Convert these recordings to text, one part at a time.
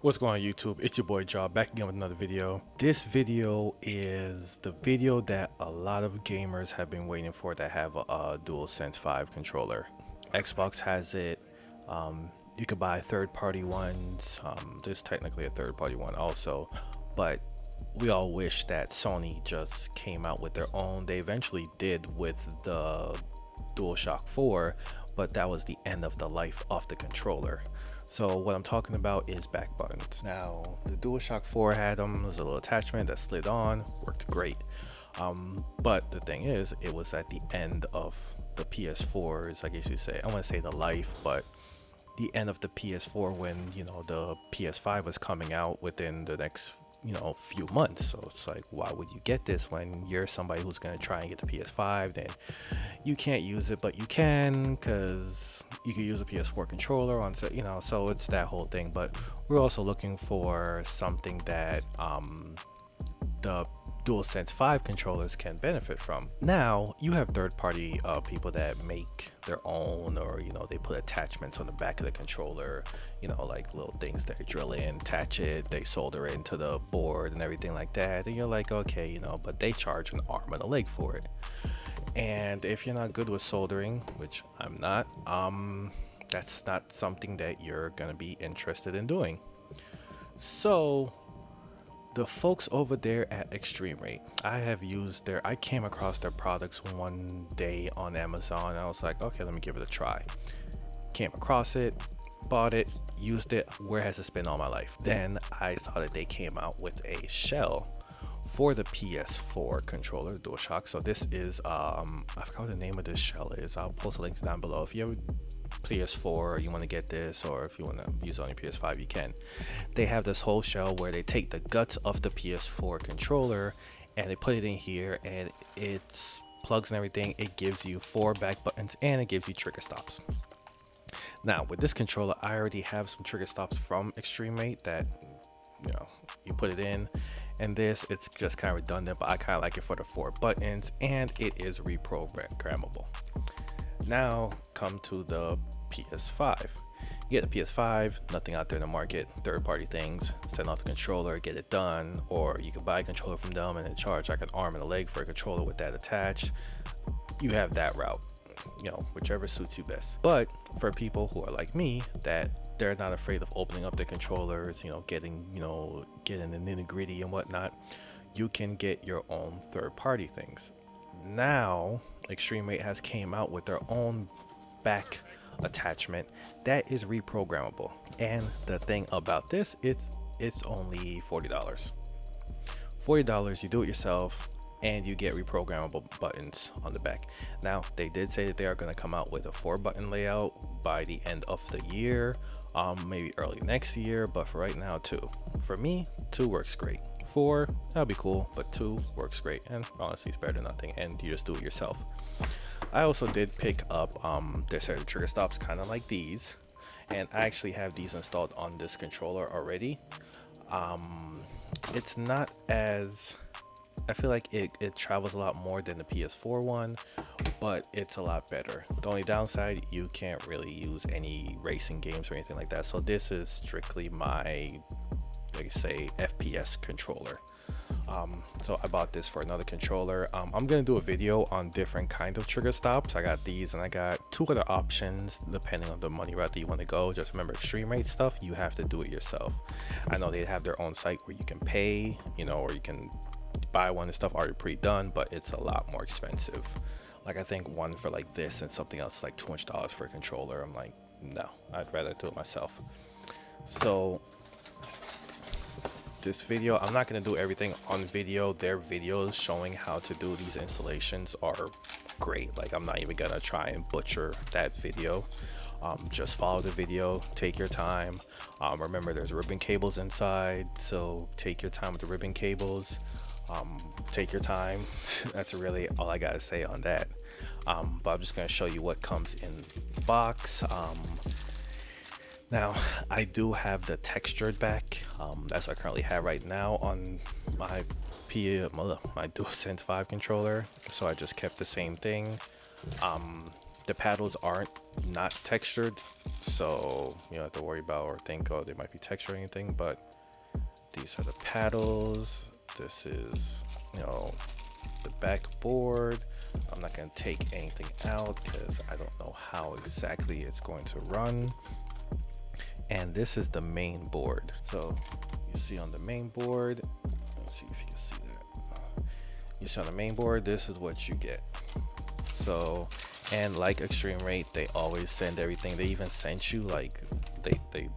What's going on YouTube? It's your boy Jaw back again with another video. This video is the video that a lot of gamers have been waiting for that have a Dualsence 5 controller. Xbox has it. You could buy third-party ones. There's technically a third-party one also, but we all wish that Sony just came out with their own. They eventually did with the DualShock 4, but that was the end of the life of the controller. So what I'm talking about is back buttons. Now, the DualShock 4 had them. There's a little attachment that slid on, worked great. But the thing is, it was at the end of the PS4's, I guess you say, I want to say the life, but the end of the PS4 when, the PS5 was coming out within the next, few months. So it's like, why would you get this when you're somebody who's going to try and get the PS5? Then you can't use it, but you can, because you can use a PS4 controller on, so it's that whole thing. But we're also looking for something that the DualSense 5 controllers can benefit from. Now, you have third-party people that make their own, or they put attachments on the back of the controller, like little things they drill in, attach it, they solder it into the board and everything like that. And you're like, okay, but they charge an arm and a leg for it. And if you're not good with soldering, which I'm not, that's not something that you're gonna be interested in doing. So the folks over there at eXtremeRate, I came across their products one day on Amazon, and I was like, okay, let me give it a try. Came across it, bought it, used it. Where has it been all my life? Then I saw that they came out with a shell for the PS4 controller, DualShock. So this is I forgot what the name of this shell is. I'll post a link down below. If you have a PS4, you want to get this, or if you want to use it on your PS5, you can. They have this whole shell where they take the guts of the PS4 controller and they put it in here, and it's plugs and everything. It gives you 4 back buttons and it gives you trigger stops. Now with this controller, I already have some trigger stops from eXtremRate that you put it in, and this, it's just kind of redundant, but I kind of like it for the 4 buttons, and it is reprogrammable. Now come to the PS5. You get the PS5, nothing out there in the market, third-party things, send off the controller, get it done, or you can buy a controller from them and then charge like an arm and a leg for a controller with that attached. You have that route, whichever suits you best. But for people who are like me, that they're not afraid of opening up their controllers, getting the nitty-gritty and whatnot, you can get your own third-party things. Now eXtremRate has came out with their own back attachment that is reprogrammable, and the thing about this, it's only $40. You do it yourself, and you get reprogrammable buttons on the back. Now they did say that they are going to come out with a 4-button layout by the end of the year, maybe early next year, but for right now 2. For me, 2 works great. 4, that'll be cool, but 2 works great, and honestly it's better than nothing, and you just do it yourself. I also did pick up their set of trigger stops, kind of like these, and I actually have these installed on this controller already. It's not as, I feel like it travels a lot more than the PS4 one, but it's a lot better. The only downside, you can't really use any racing games or anything like that. So this is strictly my, like say, FPS controller. So I bought this for another controller. I'm gonna do a video on different kind of trigger stops. I got these, and I got 2 other options depending on the money route that you want to go. Just remember, eXtremRate stuff, you have to do it yourself. I know they have their own site where you can pay, or you can buy one and stuff already pre-done, but it's a lot more expensive. Like I think one for like this and something else is like $200 for a controller. I'm like, no, I'd rather do it myself. So this video, I'm not going to do everything on video. Their videos showing how to do these installations are great. Like I'm not even gonna try and butcher that video. Just follow the video, take your time. Remember, there's ribbon cables inside, so take your time with the ribbon cables. Take your time. That's really all I gotta say on that. But I'm just gonna show you what comes in the box. Now I do have the textured back. That's what I currently have right now on my DualSense 5 controller, so I just kept the same thing. The paddles aren't not textured, so you don't have to worry about or think, oh, they might be textured or anything. But these are the paddles. This is, you know, the backboard. I'm not going to take anything out because I don't know how exactly it's going to run. And this is the main board. So you see on the main board, let's see if you can see that. You see on the main board, this is what you get. So, and like eXtremeRate, they always send everything. They even sent you like, they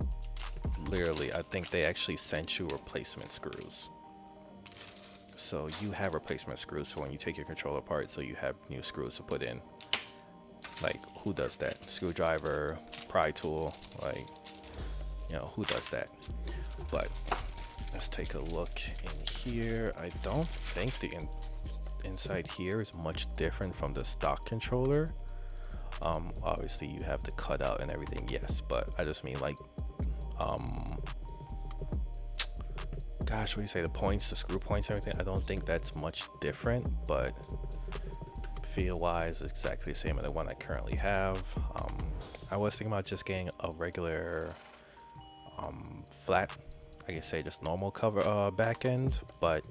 literally, I think they actually sent you replacement screws. So you have replacement screws for when you take your controller apart, so you have new screws to put in. Like, who does that? Screwdriver, pry tool, like, you know, who does that? But let's take a look in here. I don't think the inside here is much different from the stock controller. Obviously you have the cutout and everything, yes, but I just mean like, gosh, what do you say, the points, the screw points, everything. I don't think that's much different, but feel wise, exactly the same as the one I currently have. I was thinking about just getting a regular flat, I can say just normal cover back end, but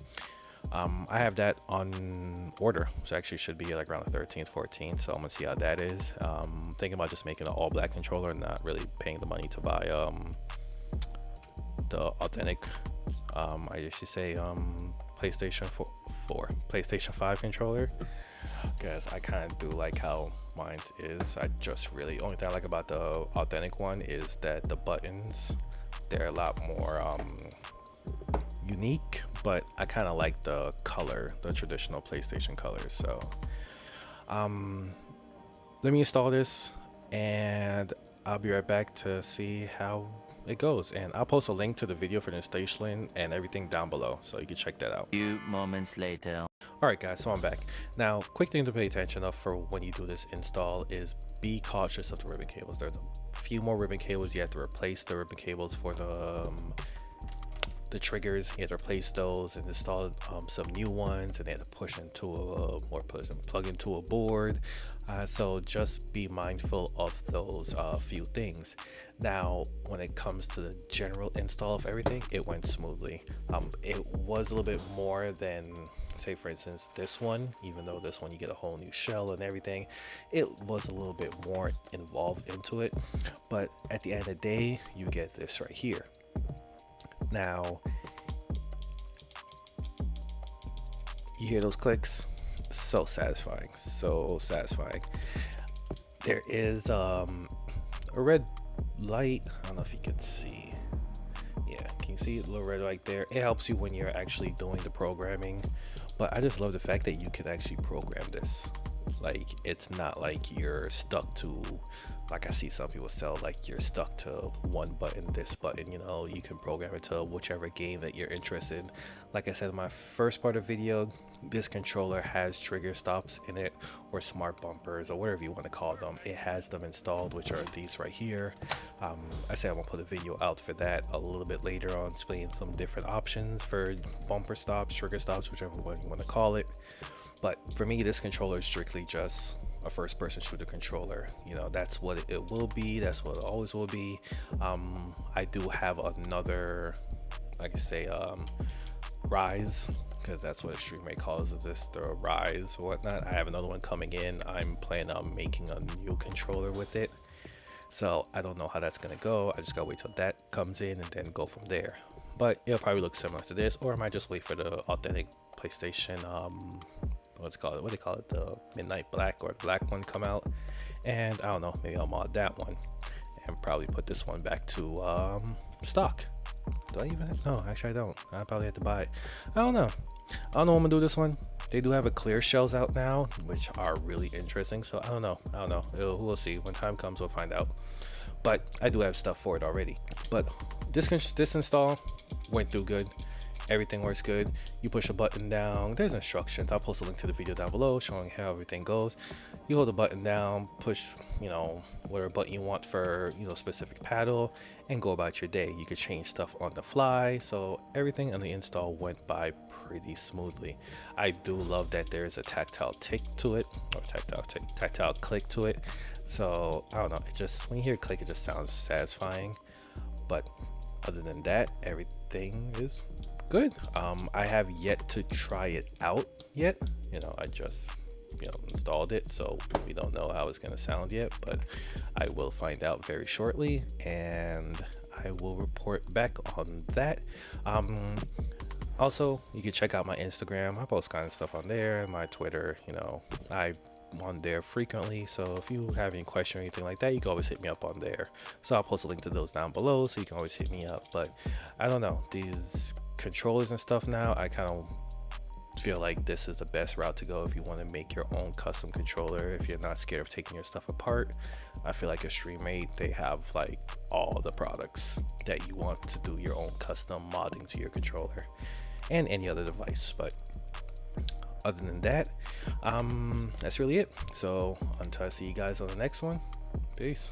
I have that on order, so actually should be like around the 13th 14th, so I'm gonna see how that is. Thinking about just making an all black controller, not really paying the money to buy the authentic I should say PlayStation 4 PlayStation 5 controller, because I kind of do like how mine is. I just really, only thing I like about the authentic one is that the buttons, they're a lot more unique, but I kind of like the color, the traditional PlayStation colors. So let me install this and I'll be right back to see how it goes, and I'll post a link to the video for the installation and everything down below, so you can check that out. Few moments later. Alright guys, so I'm back. Now, quick thing to pay attention of for when you do this install is be cautious of the ribbon cables. There's a few more ribbon cables. You have to replace the ribbon cables for the triggers. You have to replace those and install some new ones, and they have to push into plug into a board. So just be mindful of those few things. Now, when it comes to the general install of everything, it went smoothly. It was a little bit more than, say for instance, this one. Even though this one you get a whole new shell and everything, it was a little bit more involved into it. But at the end of the day, you get this right here. Now, you hear those clicks? So satisfying, so satisfying. There is a red light. I don't know if you can see. Yeah, can you see a little red light there? It helps you when you're actually doing the programming, but I just love the fact that you can actually program this. Like, it's not like you're stuck to, like I see some people sell, like you're stuck to one button, this button. You know, you can program it to whichever game that you're interested in. Like I said in my first part of the video, this controller has trigger stops in it, or smart bumpers, or whatever you want to call them. It has them installed, which are these right here. I said I'm gonna put a video out for that a little bit later on, explaining some different options for bumper stops, trigger stops, whichever one you want to call it. But for me, this controller is strictly just a first-person shooter controller. You know, that's what it will be. That's what it always will be. I do have another, like I say, Rise, because that's what eXtremeRate calls this, the Rise or whatnot. I have another one coming in. I'm planning on making a new controller with it. So I don't know how that's gonna go. I just gotta wait till that comes in and then go from there. But it'll probably look similar to this, or I might just wait for the authentic PlayStation what's it called, what do they call it, the midnight black or black one come out, and I don't know, maybe I'll mod that one and probably put this one back to stock. Do I even have, no, actually I don't. I probably have to buy it. I don't know what I'm gonna do this one. They do have a clear shells out now, which are really interesting, so I don't know. We'll see. When time comes, we'll find out. But I do have stuff for it already. But this install went through good. Everything works good. You push a button down, there's instructions. I'll post a link to the video down below showing how everything goes. You hold the button down, push, whatever button you want for, specific paddle, and go about your day. You could change stuff on the fly, so everything on the install went by pretty smoothly. I do love that there's a tactile tick to it, or tactile click to it. So I don't know, it just, when you hear click, it just sounds satisfying. But other than that, everything is good. I have yet to try it out yet. I just installed it, so we don't know how it's going to sound yet, but I will find out very shortly, and I will report back on that. Also, you can check out my Instagram. I post kind of stuff on there, my Twitter. I'm on there frequently, so if you have any question or anything like that, you can always hit me up on there. So I'll post a link to those down below, so you can always hit me up. But I don't know, these controllers and stuff now, I kind of feel like this is the best route to go if you want to make your own custom controller, if you're not scared of taking your stuff apart. I feel like eXtremeRate, they have like all the products that you want to do your own custom modding to your controller and any other device. But other than that, that's really it. So until I see you guys on the next one, peace.